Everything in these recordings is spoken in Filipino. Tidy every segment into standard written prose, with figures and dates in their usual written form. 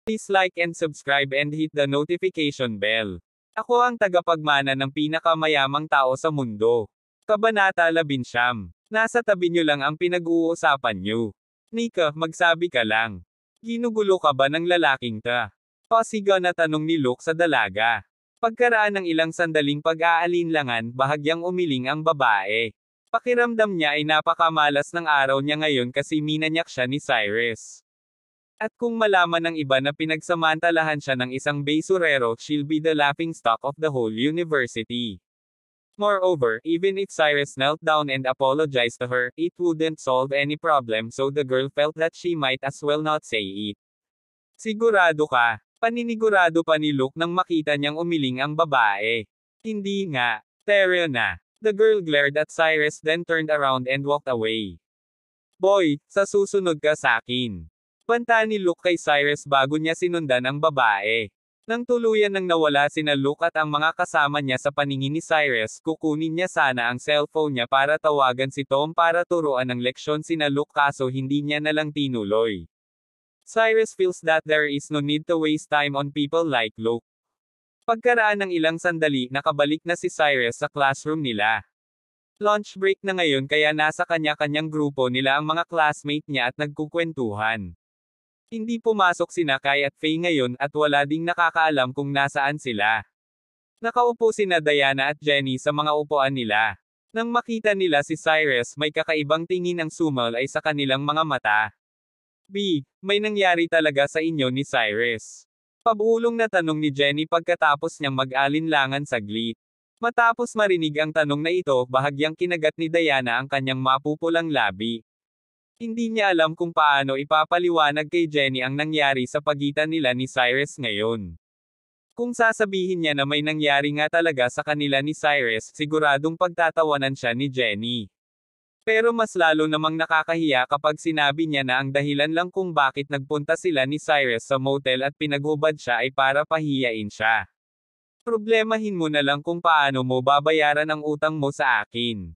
Please like and subscribe and hit the notification bell. Ako ang tagapagmana ng pinakamayamang tao sa mundo. Kabanata 11. Nasa tabi nyo lang ang pinag-uusapan nyo. Nika, magsabi ka lang. Ginugulo ka ba ng lalaking ta? Pasiga na tanong ni Luke sa dalaga. Pagkaraan ng ilang sandaling pag-aalinlangan, bahagyang umiling ang babae. Pakiramdam niya ay napakamalas ng araw niya ngayon kasi minanyak siya ni Cyrus. At kung malaman ng iba na pinagsamantalahan siya ng isang basurero, she'll be the laughingstock of the whole university. Moreover, even if Cyrus knelt down and apologized to her, it wouldn't solve any problem, so the girl felt that she might as well not say it. Sigurado ka? Paninigurado pa ni Luke nang makita niyang umiling ang babae. Hindi nga. Teryo na. The girl glared at Cyrus then turned around and walked away. Boy, sa susunod ka sakin. Banta ni Luke kay Cyrus bago niya sinundan ang babae. Nang tuluyan nang nawala sina Luke at ang mga kasama niya sa paningin ni Cyrus, kukunin niya sana ang cellphone niya para tawagan si Tom para turuan ng leksyon sina Luke kaso hindi niya nalang tinuloy. Cyrus feels that there is no need to waste time on people like Luke. Pagkaraan ng ilang sandali, nakabalik na si Cyrus sa classroom nila. Lunch break na ngayon kaya nasa kanya-kanyang grupo nila ang mga classmate niya at nagkukwentuhan. Hindi pumasok sina Kai at Faye ngayon at wala ding nakakaalam kung nasaan sila. Nakaupo sina Diana at Jenny sa mga upuan nila. Nang makita nila si Cyrus, may kakaibang tingin ang sumal ay sa kanilang mga mata. B, may nangyari talaga sa inyo ni Cyrus? Pabulong na tanong ni Jenny pagkatapos niyang mag-alinlangan saglit. Matapos marinig ang tanong na ito, bahagyang kinagat ni Diana ang kanyang mapupulang labi. Hindi niya alam kung paano ipapaliwanag kay Jenny ang nangyari sa pagitan nila ni Cyrus ngayon. Kung sasabihin niya na may nangyari nga talaga sa kanila ni Cyrus, siguradong pagtatawanan siya ni Jenny. Pero mas lalo namang nakakahiya kapag sinabi niya na ang dahilan lang kung bakit nagpunta sila ni Cyrus sa motel at pinaghubad siya ay para pahiyain siya. Problemahin mo na lang kung paano mo babayaran ang utang mo sa akin.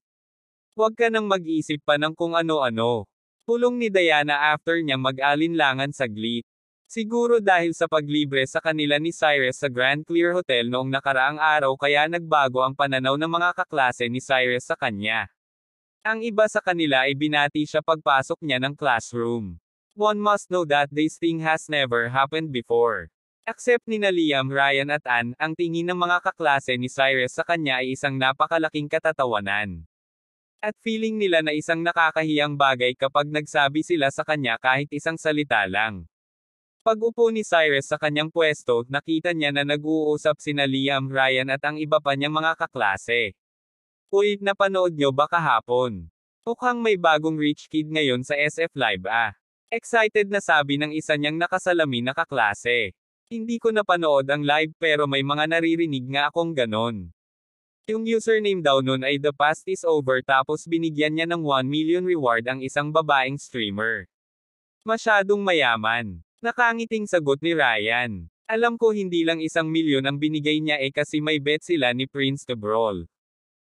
Huwag ka nang mag-isip pa ng kung ano-ano. Pulong ni Diana after niyang mag-alinlangan saglit. Siguro dahil sa paglibre sa kanila ni Cyrus sa Grand Clear Hotel noong nakaraang araw kaya nagbago ang pananaw ng mga kaklase ni Cyrus sa kanya. Ang iba sa kanila ay binati siya pagpasok niya ng classroom. One must know that this thing has never happened before. Except ni Liam, Ryan at Ann, ang tingin ng mga kaklase ni Cyrus sa kanya ay isang napakalaking katatawanan. At feeling nila na isang nakakahiyang bagay kapag nagsabi sila sa kanya kahit isang salita lang. Pag-upo ni Cyrus sa kanyang pwesto, nakita niya na nag-uusap sina Liam, Ryan at ang iba pa niyang mga kaklase. Uy, napanood nyo ba kahapon? Mukhang may bagong rich kid ngayon sa SF Live ah. Excited na sabi ng isa niyang nakasalamin na kaklase. Hindi ko napanood ang live pero may mga naririnig nga akong ganon. Yung username daw nun ay The Past is Over tapos binigyan niya ng 1 million reward ang isang babaeng streamer. Masyadong mayaman. Nakangiting sagot ni Ryan. Alam ko hindi lang 1 milyon ang binigay niya kasi may bet sila ni Prince to Brawl.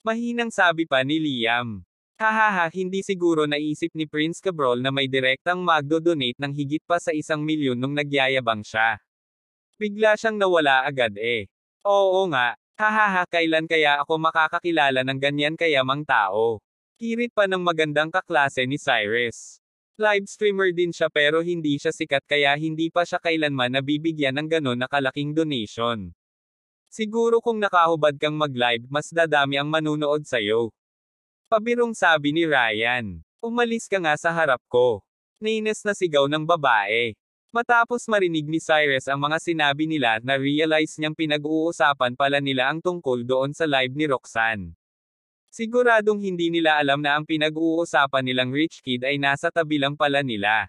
Mahinang sabi pa ni Liam. Hahaha, hindi siguro naisip ni Prince Cabral na may direktang magdo-donate ng higit pa sa 1 milyon nung nagyayabang siya. Bigla siyang nawala agad Oo nga. Hahaha, kailan kaya ako makakakilala ng ganyan kayamang tao? Kirit pa ng magandang kaklase ni Cyrus. Live streamer din siya pero hindi siya sikat kaya hindi pa siya kailanman nabibigyan ng ganon na kalaking donation. Siguro kung nakahubad kang mag-live, mas dadami ang manunood sa'yo. Pabirong sabi ni Ryan. Umalis ka nga sa harap ko. Nainis na sigaw ng babae. Matapos marinig ni Cyrus ang mga sinabi nila, na-realize niyang pinag-uusapan pala nila ang tungkol doon sa live ni Roxanne. Siguradong hindi nila alam na ang pinag-uusapan nilang rich kid ay nasa tabi lang pala nila.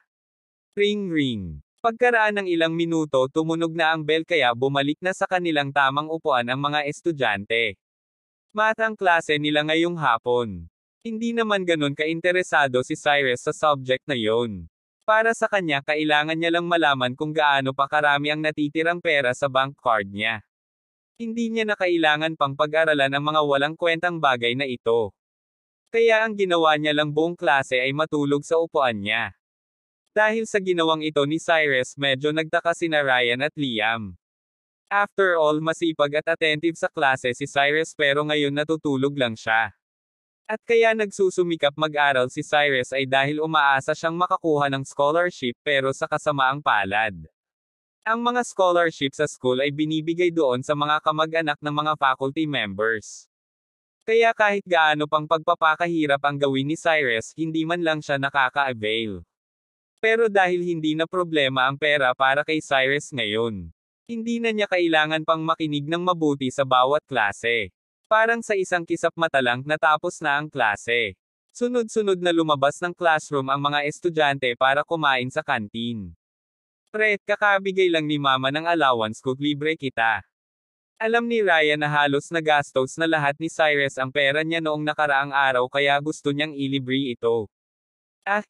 Ring ring. Pagkaraan ng ilang minuto tumunog na ang bell kaya bumalik na sa kanilang tamang upuan ang mga estudyante. Matang klase nila ngayong hapon. Hindi naman ganun kainteresado si Cyrus sa subject na yon. Para sa kanya kailangan niya lang malaman kung gaano pa karami ang natitirang pera sa bank card niya. Hindi niya na kailangan pang pag-aralan ang mga walang kwentang bagay na ito. Kaya ang ginawa niya lang buong klase ay matulog sa upuan niya. Dahil sa ginawang ito ni Cyrus medyo nagtaka sina Ryan at Liam. After all masipag at attentive sa klase si Cyrus pero ngayon natutulog lang siya. At kaya nagsusumikap mag-aral si Cyrus ay dahil umaasa siyang makakuha ng scholarship pero sa kasamaang palad. Ang mga scholarship sa school ay binibigay doon sa mga kamag-anak ng mga faculty members. Kaya kahit gaano pang pagpapakahirap ang gawin ni Cyrus, hindi man lang siya nakaka-avail. Pero dahil hindi na problema ang pera para kay Cyrus ngayon, hindi na niya kailangan pang makinig ng mabuti sa bawat klase. Parang sa isang kisap mata lang natapos na ang klase. Sunod-sunod na lumabas ng classroom ang mga estudyante para kumain sa kantin. Pre, kakabigay lang ni mama ng allowance ko, libre kita. Alam ni Ryan na halos nagastos na lahat ni Cyrus ang pera niya noong nakaraang araw kaya gusto niyang ilibre ito.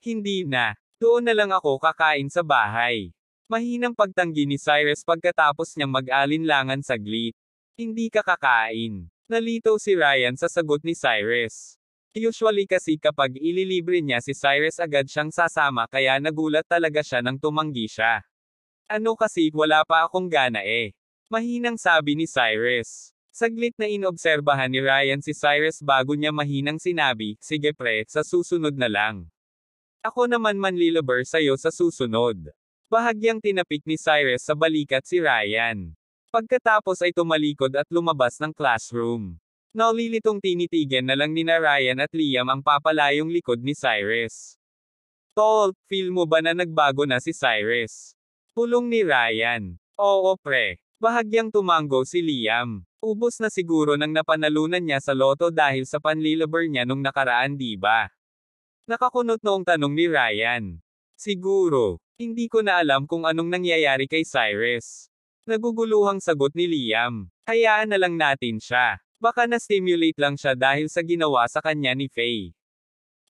Hindi na. Doon na lang ako kakain sa bahay. Mahinang pagtanggi ni Cyrus pagkatapos niyang mag-alinlangan saglit. Hindi ka kakain. Nalito si Ryan sa sagot ni Cyrus. Usually kasi kapag ililibre niya si Cyrus agad siyang sasama kaya nagulat talaga siya nang tumanggi siya. Ano kasi wala pa akong gana eh. Mahinang sabi ni Cyrus. Saglit na inobserbahan ni Ryan si Cyrus bago niya mahinang sinabi, sige pre, sa susunod na lang. Ako naman manlilibre sa'yo sa susunod. Bahagyang tinapik ni Cyrus sa balikat si Ryan. Pagkatapos ay tumalikod at lumabas ng classroom. Naulilitong tinitigan na lang ni Ryan at Liam ang papalayong likod ni Cyrus. Tol, feel mo ba na nagbago na si Cyrus? Pulong ni Ryan. Oo pre. Bahagyang tumango si Liam. Ubos na siguro nang napanalunan niya sa loto dahil sa panlilibre niya nung nakaraan di ba? Nakakunot noong tanong ni Ryan. Siguro. Hindi ko na alam kung anong nangyayari kay Cyrus. Naguguluhang sagot ni Liam. Hayaan na lang natin siya. Baka na-stimulate lang siya dahil sa ginawa sa kanya ni Faye.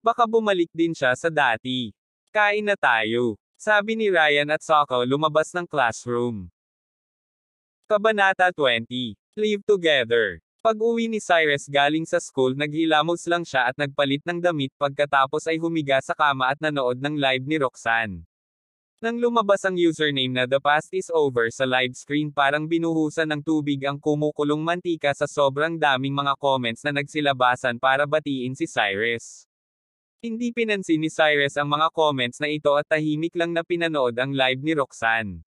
Baka bumalik din siya sa dati. Kain na tayo. Sabi ni Ryan at Soko lumabas ng classroom. Kabanata 20. Live Together. Pag-uwi ni Cyrus galing sa school naghilamos lang siya at nagpalit ng damit pagkatapos ay humiga sa kama at nanood ng live ni Roxanne. Nang lumabas ang username na The Past is Over sa live screen parang binuhusan ng tubig ang kumukulong mantika sa sobrang daming mga comments na nagsilabasan para batiin si Cyrus. Hindi pinansin ni Cyrus ang mga comments na ito at tahimik lang na pinanood ang live ni Roxanne.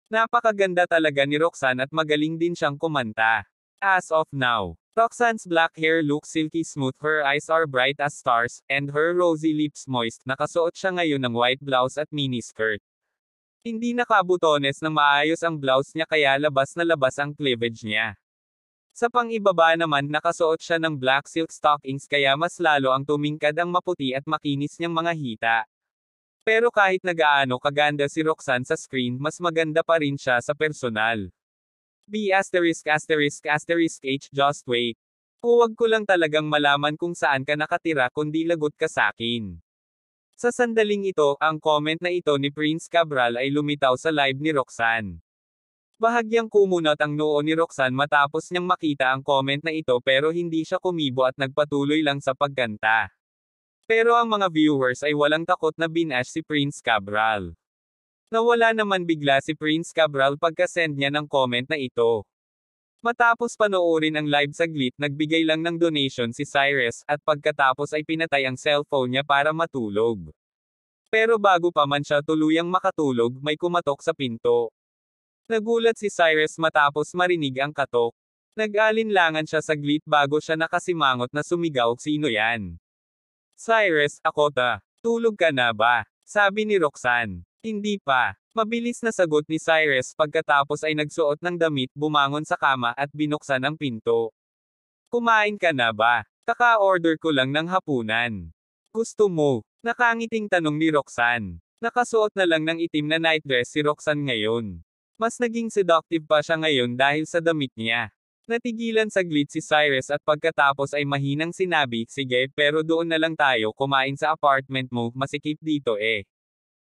Napakaganda talaga ni Roxanne at magaling din siyang kumanta. As of now, Roxanne's black hair looks silky smooth, her eyes are bright as stars, and her rosy lips moist. Nakasuot siya ngayon ng white blouse at miniskirt. Hindi nakabutones na maayos ang blouse niya kaya labas na labas ang cleavage niya. Sa pang-ibaba naman nakasuot siya ng black silk stockings kaya mas lalo ang tumingkad ang maputi at makinis niyang mga hita. Pero kahit nagaano kaganda si Roxanne sa screen, mas maganda pa rin siya sa personal. H just wait. Huwag ko lang talagang malaman kung saan ka nakatira kundi lagot ka sakin. Sa sandaling ito, ang comment na ito ni Prince Cabral ay lumitaw sa live ni Roxanne. Bahagyang kumunot ang noo ni Roxanne matapos niyang makita ang comment na ito pero hindi siya kumibo at nagpatuloy lang sa pagkanta. Pero ang mga viewers ay walang takot na binash si Prince Cabral. Nawala naman bigla si Prince Cabral pagka-send niya ng comment na ito. Matapos panoorin ang live saglit nagbigay lang ng donation si Cyrus at pagkatapos ay pinatay ang cellphone niya para matulog. Pero bago pa man siya tuluyang makatulog may kumatok sa pinto. Nagulat si Cyrus matapos marinig ang katok. Nag-alinlangan siya saglit bago siya nakasimangot na sumigaw, sino yan? Cyrus, ako ta. Tulog ka na ba? Sabi ni Roxanne. Hindi pa. Mabilis na sagot ni Cyrus pagkatapos ay nagsuot ng damit, bumangon sa kama at binuksan ang pinto. Kumain ka na ba? Kaka-order ko lang ng hapunan. Gusto mo? Nakangiting tanong ni Roxanne. Nakasuot na lang ng itim na nightdress si Roxanne ngayon. Mas naging seductive pa siya ngayon dahil sa damit niya. Natigilan saglit si Cyrus at pagkatapos ay mahinang sinabi, sige, pero doon na lang tayo kumain sa apartment mo, masikip dito eh.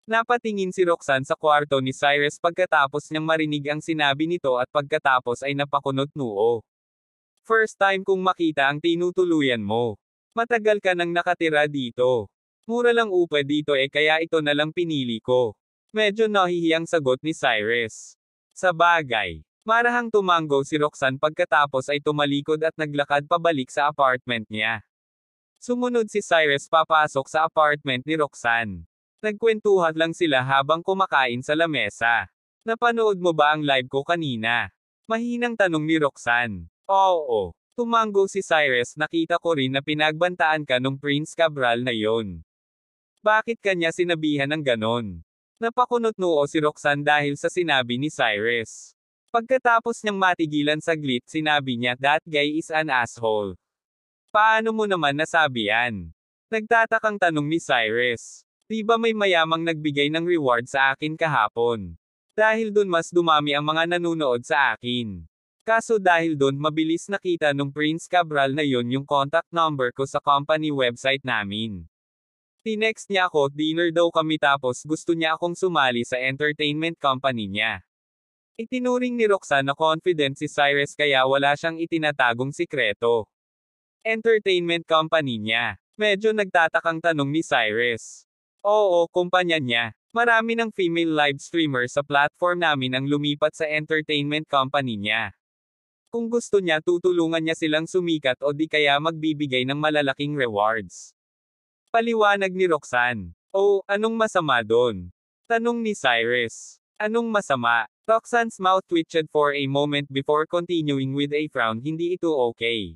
Napatingin si Roxanne sa kwarto ni Cyrus pagkatapos niyang marinig ang sinabi nito at pagkatapos ay napakunot noo. First time kong makita ang tinutuluyan mo. Matagal ka nang nakatira dito. Mura lang upa dito kaya ito na lang pinili ko. Medyo nahihiyang sagot ni Cyrus. Sa bagay. Marahang tumanggo si Roxanne pagkatapos ay tumalikod at naglakad pabalik sa apartment niya. Sumunod si Cyrus papasok sa apartment ni Roxanne. Nagkwentuhan lang sila habang kumakain sa lamesa. Napanood mo ba ang live ko kanina? Mahinang tanong ni Roxanne. Oo. Tumanggo si Cyrus, nakita ko rin na pinagbantaan ka nung Prince Cabral na yon. Bakit kanya sinabihan ng ganon? Napakunot noo si Roxanne dahil sa sinabi ni Cyrus. Pagkatapos niyang matigilan saglit, sinabi niya, "That guy is an asshole." Paano mo naman nasabi yan? Nagtatakang tanong ni Cyrus. Di ba may mayamang nagbigay ng reward sa akin kahapon? Dahil dun mas dumami ang mga nanunood sa akin. Kaso dahil dun mabilis nakita nung Prince Cabral na yon yung contact number ko sa company website namin. Tinext niya ako, dinner daw kami tapos gusto niya akong sumali sa entertainment company niya. Itinuring ni Roxanne na confident si Cyrus kaya wala siyang itinatagong sikreto. Entertainment company niya. Medyo nagtatakang tanong ni Cyrus. Oo, kumpanya niya. Marami ng female live streamer sa platform namin ang lumipat sa entertainment company niya. Kung gusto niya tutulungan niya silang sumikat o di kaya magbibigay ng malalaking rewards. Paliwanag ni Roxanne. Oh, anong masama doon? Tanong ni Cyrus. Anong masama? Roxanne's mouth twitched for a moment before continuing with a frown. Hindi ito okay.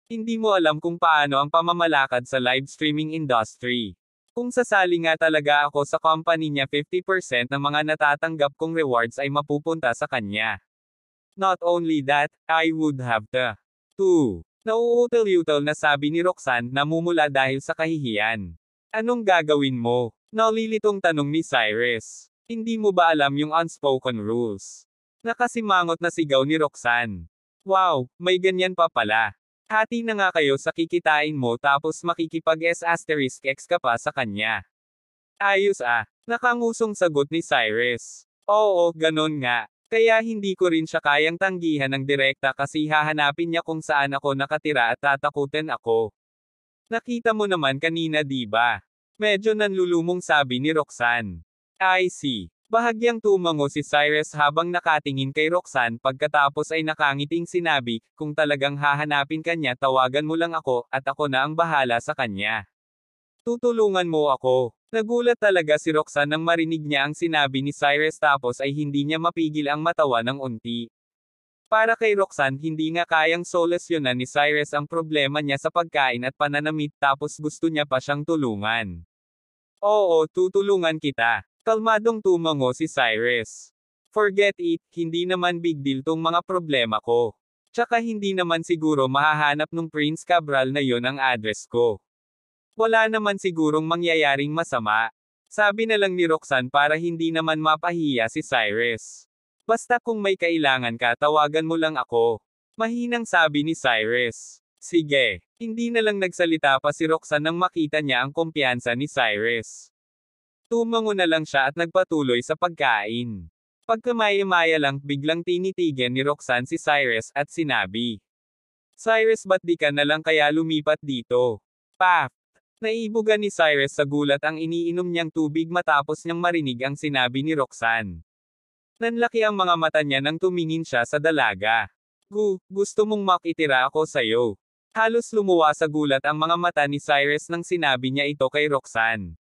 Hindi mo alam kung paano ang pamamalakad sa live streaming industry. Kung sasali nga talaga ako sa company niya, 50% ng mga natatanggap kong rewards ay mapupunta sa kanya. Not only that, I would have to. Nauutal-utal na sabi ni Roxanne, namumula dahil sa kahihiyan. Anong gagawin mo? Nalilitong tanong ni Cyrus. Hindi mo ba alam yung unspoken rules? Nakasimangot na sigaw ni Roxanne. Wow, may ganyan pa pala. Hati na nga kayo sa kikitain mo tapos makikipag-S**X ka pa sa kanya. Ayos ah, nakangusong sagot ni Cyrus. Oo, ganon nga. Kaya hindi ko rin siya kayang tanggihan ng direkta kasi hahanapin niya kung saan ako nakatira at tatakutin ako. Nakita mo naman kanina diba? Medyo nanlulumong sabi ni Roxanne. I see. Bahagyang tumango si Cyrus habang nakatingin kay Roxanne pagkatapos ay nakangiting sinabi, kung talagang hahanapin kanya tawagan mo lang ako, at ako na ang bahala sa kanya. Tutulungan mo ako. Nagulat talaga si Roxanne nang marinig niya ang sinabi ni Cyrus tapos ay hindi niya mapigil ang matawa ng unti. Para kay Roxanne hindi nga kayang solusyonan ni Cyrus ang problema niya sa pagkain at pananamit tapos gusto niya pa siyang tulungan. Oo, tutulungan kita. Kalmadong tumango si Cyrus. Forget it, hindi naman big deal tong mga problema ko. Tsaka hindi naman siguro mahahanap nung Prince Cabral na yon ang address ko. Wala naman sigurong mangyayaring masama. Sabi na lang ni Roxanne para hindi naman mapahiya si Cyrus. Basta kung may kailangan ka tawagan mo lang ako. Mahinang sabi ni Cyrus. Sige. Hindi na lang nagsalita pa si Roxanne nang makita niya ang kumpiyansa ni Cyrus. Tumango na lang siya at nagpatuloy sa pagkain. Pagkamaya-maya lang biglang tinitigan ni Roxanne si Cyrus at sinabi. Cyrus, ba't di ka na lang kaya lumipat dito? Paf! Naibugan ni Cyrus sa gulat ang iniinom niyang tubig matapos niyang marinig ang sinabi ni Roxanne. Nanlaki ang mga mata niya nang tumingin siya sa dalaga. Gusto mong makitira ako sayo. Halos lumuwa sa gulat ang mga mata ni Cyrus nang sinabi niya ito kay Roxanne.